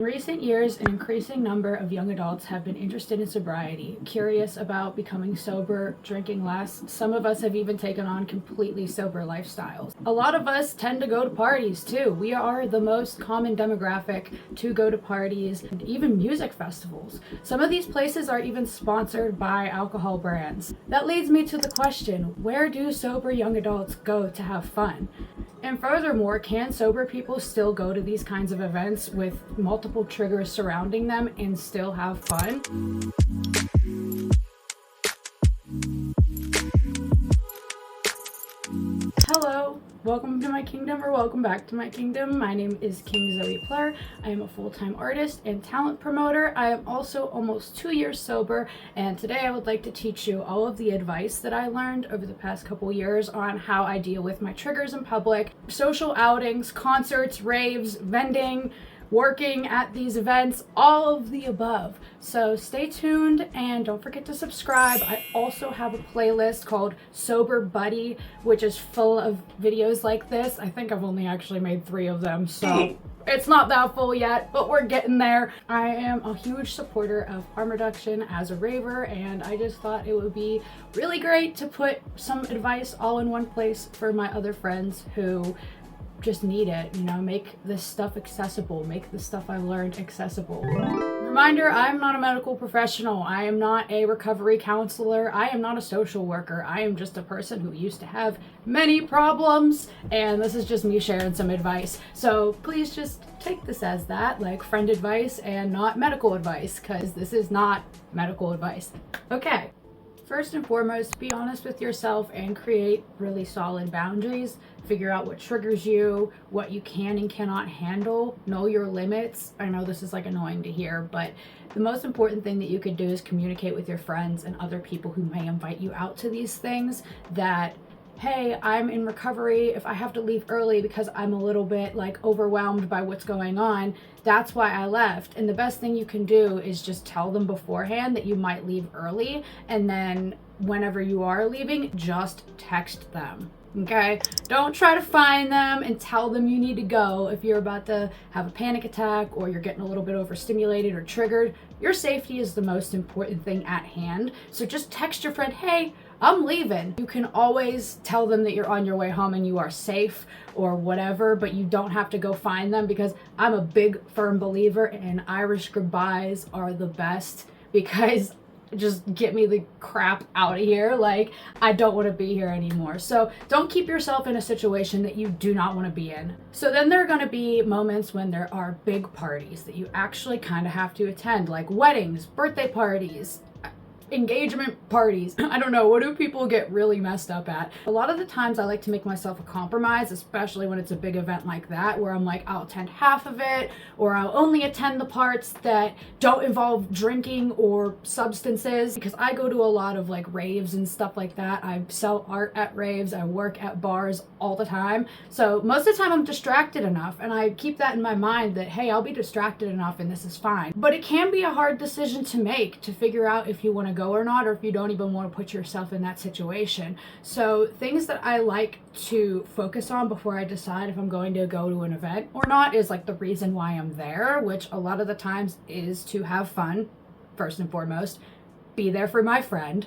In recent years, an increasing number of young adults have been interested in sobriety, curious about becoming sober, drinking less. Some of us have even taken on completely sober lifestyles. A lot of us tend to go to parties too. We are the most common demographic to go to parties and even music festivals. Some of these places are even sponsored by alcohol brands. That leads me to the question, where do sober young adults go to have fun? And furthermore, can sober people still go to these kinds of events with multiple triggers surrounding them and still have fun? Hello, welcome to my kingdom, or welcome back to my kingdom. My name is King Zoeplur. I am a full-time artist and talent promoter. I am also almost 2 years sober, and today I would like to teach you all of the advice that I learned over the past couple years on how I deal with my triggers in public, social outings, concerts, raves, vending, working at these events, all of the above. So stay tuned and don't forget to subscribe. I also have a playlist called Sober Buddy, which is full of videos like this. I think I've only actually made 3 of them, so it's not that full yet, but we're getting there. I am a huge supporter of harm reduction as a raver, and I just thought it would be really great to put some advice all in one place for my other friends who just need it, you know, make this stuff accessible, make the stuff I've learned accessible. Reminder, I'm not a medical professional. I am not a recovery counselor. I am not a social worker. I am just a person who used to have many problems, and this is just me sharing some advice. So please just take this as that, like friend advice and not medical advice, because this is not medical advice. Okay. First and foremost, be honest with yourself and create really solid boundaries. Figure out what triggers you, what you can and cannot handle. Know your limits. I know this is like annoying to hear, but the most important thing that you could do is communicate with your friends and other people who may invite you out to these things that, hey, I'm in recovery. If I have to leave early because I'm a little bit like overwhelmed by what's going on, that's why I left. And the best thing you can do is just tell them beforehand that you might leave early, and then whenever you are leaving, just text them. Okay? Don't try to find them and tell them you need to go if you're about to have a panic attack or you're getting a little bit overstimulated or triggered. Your safety is the most important thing at hand. So just text your friend, hey, I'm leaving. You can always tell them that you're on your way home and you are safe or whatever, but you don't have to go find them, because I'm a big firm believer in Irish goodbyes are the best, because just get me the crap out of here. Like, I don't want to be here anymore. So don't keep yourself in a situation that you do not want to be in. So then there are going to be moments when there are big parties that you actually kind of have to attend, like weddings, birthday parties, engagement parties. I don't know, what do people get really messed up at? A lot of the times I like to make myself a compromise, especially when it's a big event like that, where I'm like, I'll attend half of it, or I'll only attend the parts that don't involve drinking or substances, because I go to a lot of like raves and stuff like that. I sell art at raves, I work at bars all the time. So most of the time I'm distracted enough, and I keep that in my mind that, hey, I'll be distracted enough and this is fine. But it can be a hard decision to make, to figure out if you want to go or not, or if you don't even want to put yourself in that situation. So things that I like to focus on before I decide if I'm going to go to an event or not is like the reason why I'm there, which a lot of the times is to have fun, first and foremost, be there for my friend,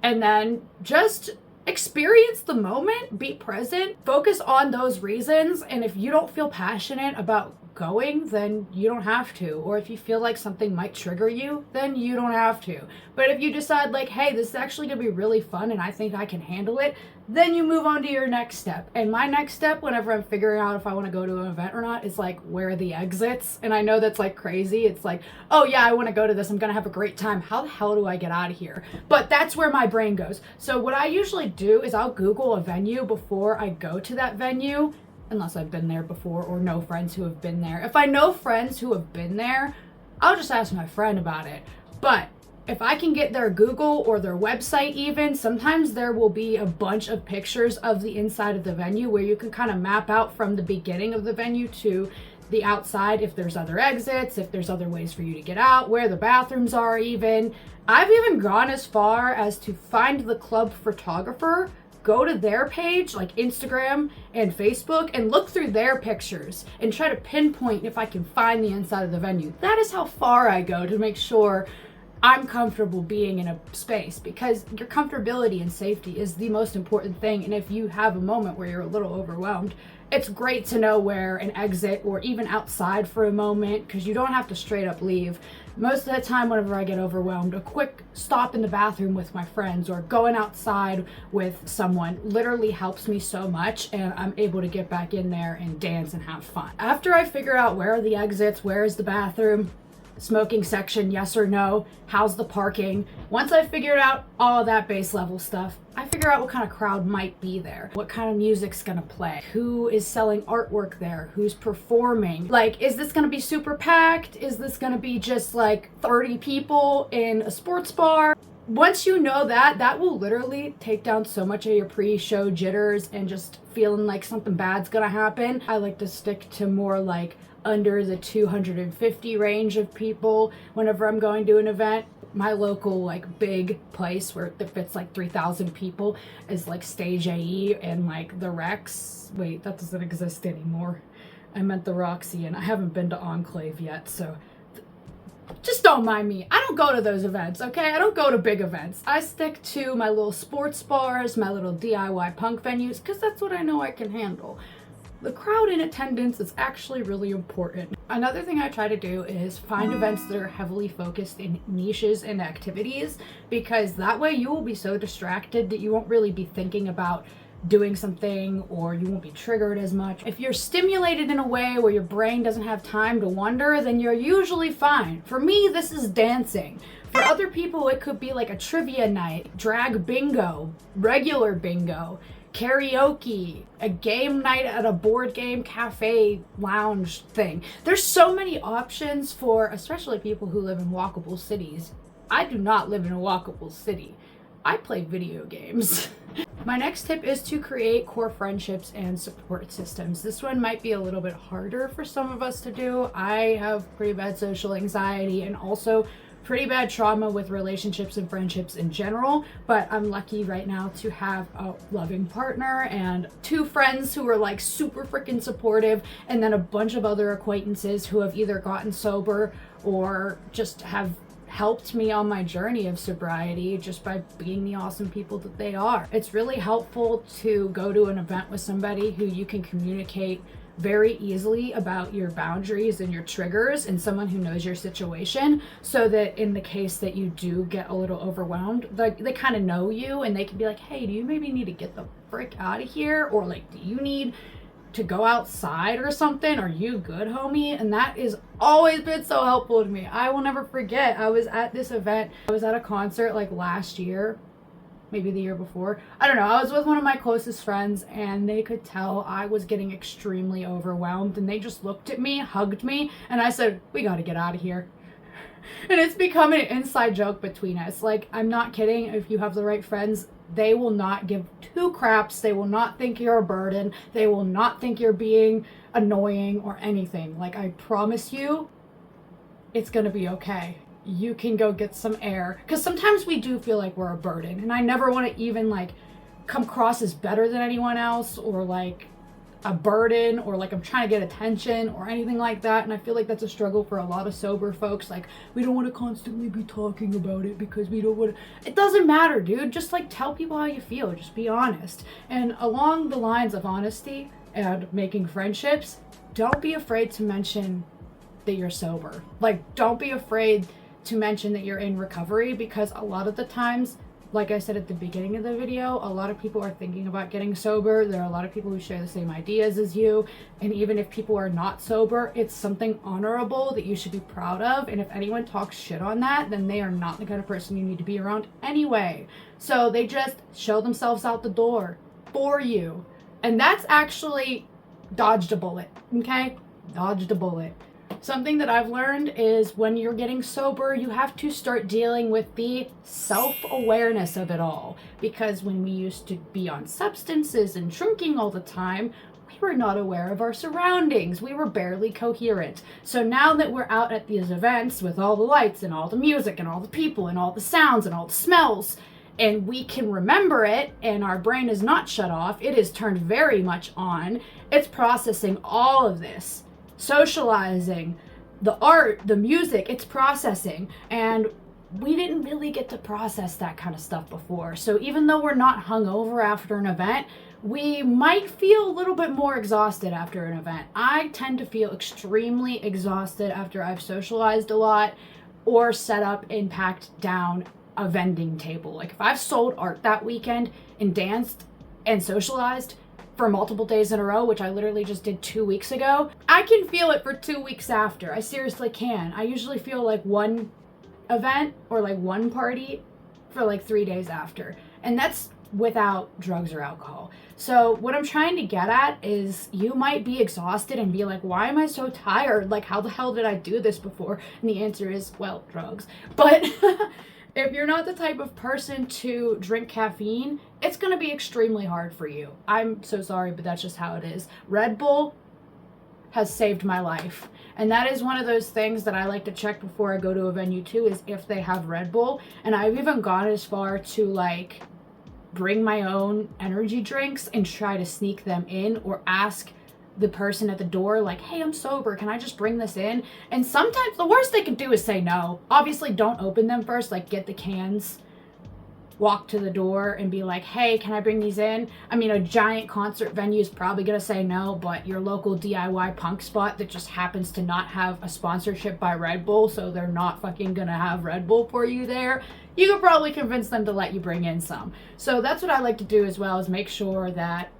and then just experience the moment, be present, focus on those reasons. And if you don't feel passionate about going, then you don't have to. Or if you feel like something might trigger you, then you don't have to. But if you decide like, hey, this is actually gonna be really fun and I think I can handle it, then you move on to your next step. And my next step, whenever I'm figuring out if I want to go to an event or not, is like, where are the exits? And I know that's like crazy. It's like, oh yeah, I want to go to this, I'm gonna have a great time, how the hell do I get out of here? But that's where my brain goes. So what I usually do is I'll Google a venue before I go to that venue, unless I've been there before or know friends who have been there. If I know friends who have been there, I'll just ask my friend about it. But if I can get their Google or their website even, sometimes there will be a bunch of pictures of the inside of the venue where you can kind of map out from the beginning of the venue to the outside if there's other exits, if there's other ways for you to get out, where the bathrooms are even. I've even gone as far as to find the club photographer go to their page, like Instagram and Facebook, and look through their pictures and try to pinpoint if I can find the inside of the venue. That is how far I go to make sure I'm comfortable being in a space, because your comfortability and safety is the most important thing. And if you have a moment where you're a little overwhelmed, it's great to know where an exit or even outside for a moment, because you don't have to straight up leave. Most of the time, whenever I get overwhelmed, a quick stop in the bathroom with my friends or going outside with someone literally helps me so much, and I'm able to get back in there and dance and have fun. After I figure out where are the exits, where is the bathroom, smoking section, yes or no, how's the parking, once I figured out all of that base level stuff, I figure out what kind of crowd might be there, what kind of music's gonna play, who is selling artwork there, who's performing. Like, is this gonna be super packed? Is this gonna be just like 30 people in a sports bar? Once you know that, that will literally take down so much of your pre-show jitters and just feeling like something bad's gonna happen. I like to stick to more like under the 250 range of people whenever I'm going to an event. My local like big place where it fits like 3,000 people is like Stage AE and like the Rex. Wait, that doesn't exist anymore. I meant the Roxy, and I haven't been to Enclave yet, so just don't mind me. I don't go to those events, okay? I don't go to big events. I stick to my little sports bars, my little DIY punk venues, because that's what I know I can handle. The crowd in attendance is actually really important. Another thing I try to do is find events that are heavily focused in niches and activities, because that way you will be so distracted that you won't really be thinking about doing something, or you won't be triggered as much. If you're stimulated in a way where your brain doesn't have time to wander, then you're usually fine. For me, this is dancing. For other people, it could be like a trivia night, drag bingo, regular bingo, karaoke, a game night at a board game cafe lounge thing. There's so many options for especially people who live in walkable cities. I do not live in a walkable city. I play video games. My next tip is to create core friendships and support systems. This one might be a little bit harder for some of us to do. I have pretty bad social anxiety and also pretty bad trauma with relationships and friendships in general, but I'm lucky right now to have a loving partner and 2 friends who are like super freaking supportive, and then a bunch of other acquaintances who have either gotten sober or just have helped me on my journey of sobriety just by being the awesome people that they are. It's really helpful to go to an event with somebody who you can communicate very easily about your boundaries and your triggers, and someone who knows your situation, so that in the case that you do get a little overwhelmed, they kind of know you and they can be like, hey, do you maybe need to get the frick out of here? Or like, do you need to go outside or something? Are you good, homie? And that has always been so helpful to me. I will never forget, I was at this event, I was at a concert like last year, maybe the year before. I don't know. I was with one of my closest friends, and they could tell I was getting extremely overwhelmed, and they just looked at me, hugged me, and I said, we got to get out of here. And it's become an inside joke between us. Like, I'm not kidding. If you have the right friends, they will not give 2 craps. They will not think you're a burden. They will not think you're being annoying or anything. Like, I promise you, it's gonna be okay. You can go get some air, because sometimes we do feel like we're a burden, and I never want to even like come across as better than anyone else, or like a burden, or like I'm trying to get attention or anything like that. And I feel like that's a struggle for a lot of sober folks. Like, we don't want to constantly be talking about it because we don't want to. It doesn't matter, dude. Just like tell people how you feel. Just be honest. And along the lines of honesty and making friendships, don't be afraid to mention that you're sober. Like, don't be afraid to mention that you're in recovery, because a lot of the times, like I said at the beginning of the video, a lot of people are thinking about getting sober. There are a lot of people who share the same ideas as you, and even if people are not sober, it's something honorable that you should be proud of. And if anyone talks shit on that, then they are not the kind of person you need to be around anyway. So they just show themselves out the door for you, and that's actually dodged a bullet. Okay, dodged a bullet. Something that I've learned is when you're getting sober, you have to start dealing with the self-awareness of it all. Because when we used to be on substances and drinking all the time, we were not aware of our surroundings. We were barely coherent. So now that we're out at these events with all the lights and all the music and all the people and all the sounds and all the smells, and we can remember it, and our brain is not shut off. It is turned very much on. It's processing all of this, socializing, the art, the music, it's processing. And we didn't really get to process that kind of stuff before. So even though we're not hungover after an event, we might feel a little bit more exhausted after an event. I tend to feel extremely exhausted after I've socialized a lot or set up and packed down a vending table. Like if I've sold art that weekend and danced and socialized for multiple days in a row, which I literally just did 2 weeks ago, I can feel it for 2 weeks after. I seriously can. I usually feel like one event or like one party for like 3 days after, and that's without drugs or alcohol. So what I'm trying to get at is, you might be exhausted and be like, why am I so tired? Like, how the hell did I do this before? And the answer is, well, drugs. But if you're not the type of person to drink caffeine, it's going to be extremely hard for you. I'm so sorry, but that's just how it is. Red Bull has saved my life. And that is one of those things that I like to check before I go to a venue too, is if they have Red Bull. And I've even gone as far to like bring my own energy drinks and try to sneak them in, or ask the person at the door like, hey, I'm sober, can I just bring this in? And sometimes the worst they can do is say no. Obviously don't open them first, like get the cans, walk to the door and be like, hey, can I bring these in? I mean, a giant concert venue is probably gonna say no, but your local DIY punk spot that just happens to not have a sponsorship by Red Bull, so they're not fucking gonna have Red Bull for you there, you could probably convince them to let you bring in some. So that's what I like to do as well, is make sure that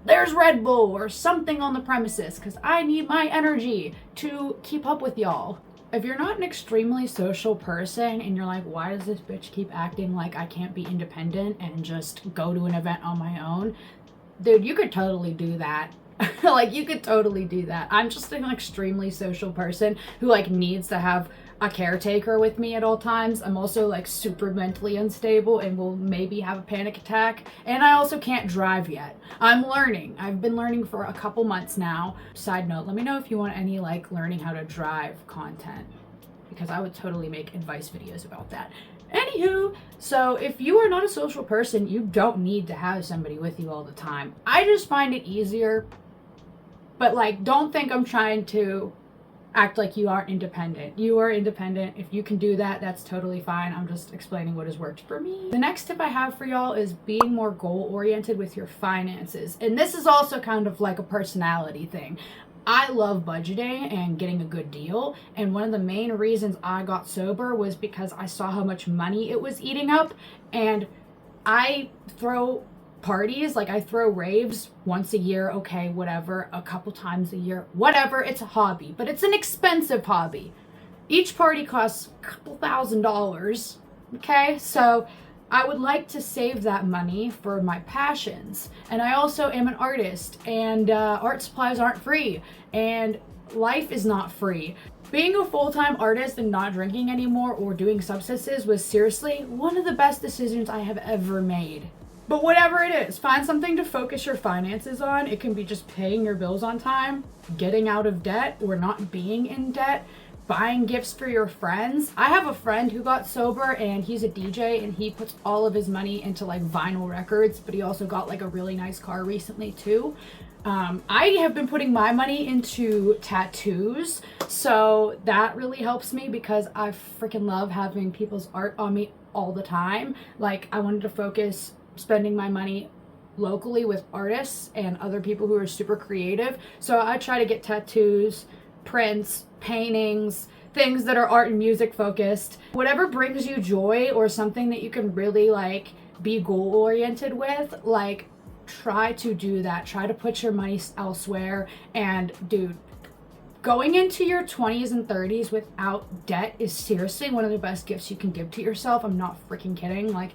there's Red Bull or something on the premises, because I need my energy to keep up with y'all. If you're not an extremely social person and you're like, why does this bitch keep acting like I can't be independent and just go to an event on my own? Dude, you could totally do that. Like, you could totally do that. I'm just an extremely social person who like needs to have a caretaker with me at all times. I'm also like super mentally unstable and will maybe have a panic attack. And I also can't drive yet. I'm learning. I've been learning for a couple months now. Side note, let me know if you want any like learning how to drive content, because I would totally make advice videos about that. Anywho, so if you are not a social person, you don't need to have somebody with you all the time. I just find it easier, but like, don't think I'm trying to act like you aren't independent. You are independent. If you can do that, that's totally fine. I'm just explaining what has worked for me. The next tip I have for y'all is being more goal-oriented with your finances. And this is also kind of like a personality thing. I love budgeting and getting a good deal. And one of the main reasons I got sober was because I saw how much money it was eating up. And I throw parties, like I throw raves once a year, okay, whatever, a couple times a year, whatever, it's a hobby, but it's an expensive hobby. Each party costs a couple $1,000s, okay? So I would like to save that money for my passions. And I also am an artist, and art supplies aren't free, and life is not free. Being a full-time artist and not drinking anymore or doing substances was seriously one of the best decisions I have ever made. But whatever it is, find something to focus your finances on. It can be just paying your bills on time, getting out of debt or not being in debt, buying gifts for your friends. I have a friend who got sober and he's a DJ and he puts all of his money into like vinyl records, but he also got like a really nice car recently too. I have been putting my money into tattoos, so that really helps me because I freaking love having people's art on me all the time. Like, I wanted to focus spending my money locally with artists and other people who are super creative. So I try to get tattoos, prints, paintings, things that are art and music focused. Whatever brings you joy or something that you can really like be goal oriented with, like try to do that. Try to put your money elsewhere. And dude, going into your 20s and 30s without debt is seriously one of the best gifts you can give to yourself. I'm not freaking kidding. Like,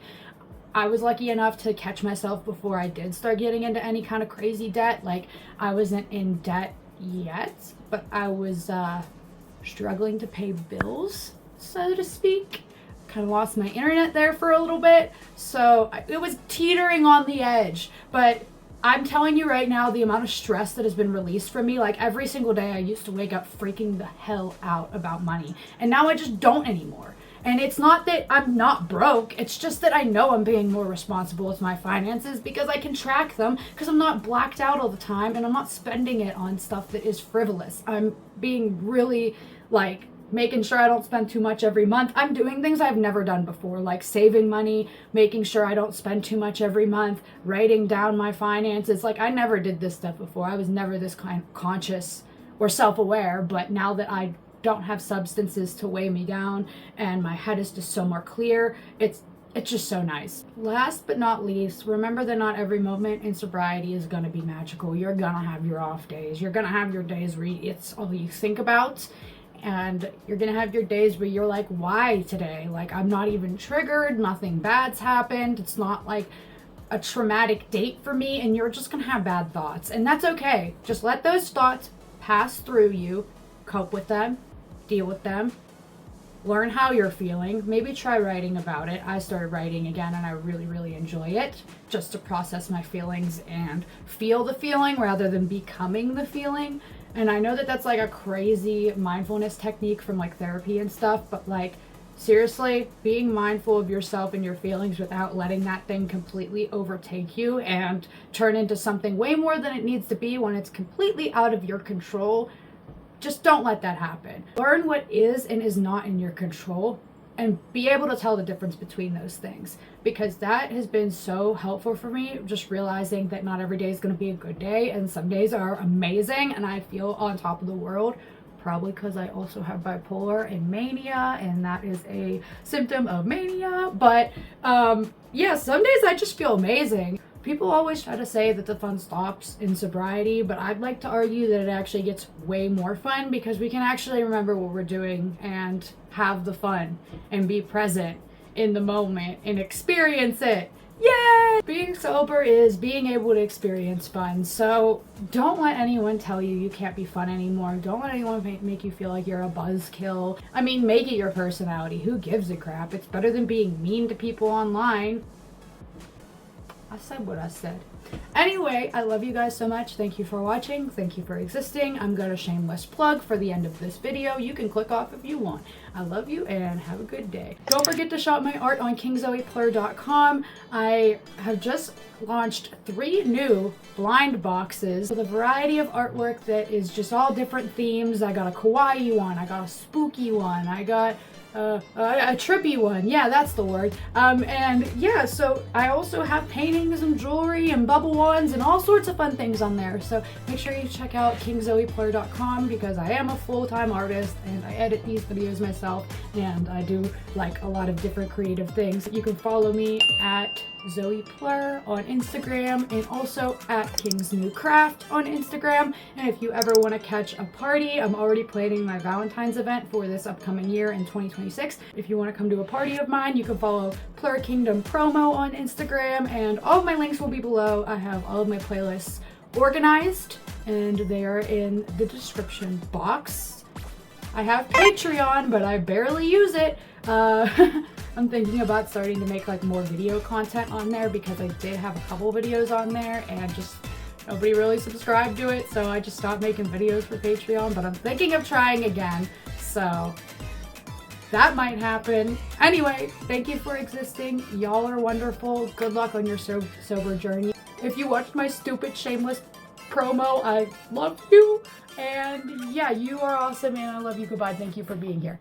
I was lucky enough to catch myself before I did start getting into any kind of crazy debt. Like, I wasn't in debt yet, but I was struggling to pay bills, so to speak. Kind of lost my internet there for a little bit, so it was teetering on the edge. But I'm telling you right now, the amount of stress that has been released from me, like every single day I used to wake up freaking the hell out about money, and now I just don't anymore. And it's not that I'm not broke, it's just that I know I'm being more responsible with my finances because I can track them, because I'm not blacked out all the time and I'm not spending it on stuff that is frivolous. I'm being really, like, making sure I don't spend too much every month. I'm doing things I've never done before, like saving money, making sure I don't spend too much every month, writing down my finances. Like, I never did this stuff before. I was never this kind of conscious or self-aware, but now that I don't have substances to weigh me down and my head is just so more clear, it's just so nice. Last but not least, remember that not every moment in sobriety is gonna be magical. You're gonna have your off days. You're gonna have your days where it's all you think about, and you're gonna have your days where you're like, why today? Like, I'm not even triggered, nothing bad's happened, it's not like a traumatic date for me, and you're just gonna have bad thoughts, and that's okay. Just let those thoughts pass through you, cope with them, deal with them, learn how you're feeling, maybe try writing about it. I started writing again and I really enjoy it, just to process my feelings and feel the feeling rather than becoming the feeling. And I know that that's like a crazy mindfulness technique from like therapy and stuff, but like, seriously, being mindful of yourself and your feelings without letting that thing completely overtake you and turn into something way more than it needs to be when it's completely out of your control, just don't let that happen. Learn what is and is not in your control and be able to tell the difference between those things, because that has been so helpful for me, just realizing that not every day is going to be a good day and some days are amazing and I feel on top of the world, probably because I also have bipolar and mania, and that is a symptom of mania. But yeah, some days I just feel amazing. People always try to say that the fun stops in sobriety, but I'd like to argue that it actually gets way more fun because we can actually remember what we're doing and have the fun and be present in the moment and experience it. Yay! Being sober is being able to experience fun. So don't let anyone tell you you can't be fun anymore. Don't let anyone make you feel like you're a buzzkill. I mean, make it your personality. Who gives a crap? It's better than being mean to people online. I said what I said. Anyway, I love you guys so much. Thank you for watching. Thank you for existing. I'm gonna shameless plug for the end of this video. You can click off if you want. I love you and have a good day. Don't forget to shop my art on KingZoePlur.com. I have just launched 3 new blind boxes with a variety of artwork that is just all different themes. I got a kawaii one, I got a spooky one, I got a trippy one. Yeah, that's the word. And yeah, so I also have paintings and jewelry and bubble ones and all sorts of fun things on there. So make sure you check out KingZoePlur.com because I am a full-time artist and I edit these videos myself and I do like a lot of different creative things. You can follow me at Zoeplur on Instagram and also at KingsNewCraft on Instagram. And if you ever want to catch a party, I'm already planning my Valentine's event for this upcoming year in 2026. If you want to come to a party of mine, you can follow PLUR Kingdom Promo on Instagram, and all of my links will be below. I have all of my playlists organized and they are in the description box. I have Patreon, but I barely use it. I'm thinking about starting to make like more video content on there because I did have a couple videos on there and just nobody really subscribed to it, so I just stopped making videos for Patreon, but I'm thinking of trying again, so that might happen. Anyway, thank you for existing. Y'all are wonderful. Good luck on your sober journey. If you watched my stupid shameless promo, I love you. And yeah, you are awesome and I love you. Goodbye. Thank you for being here.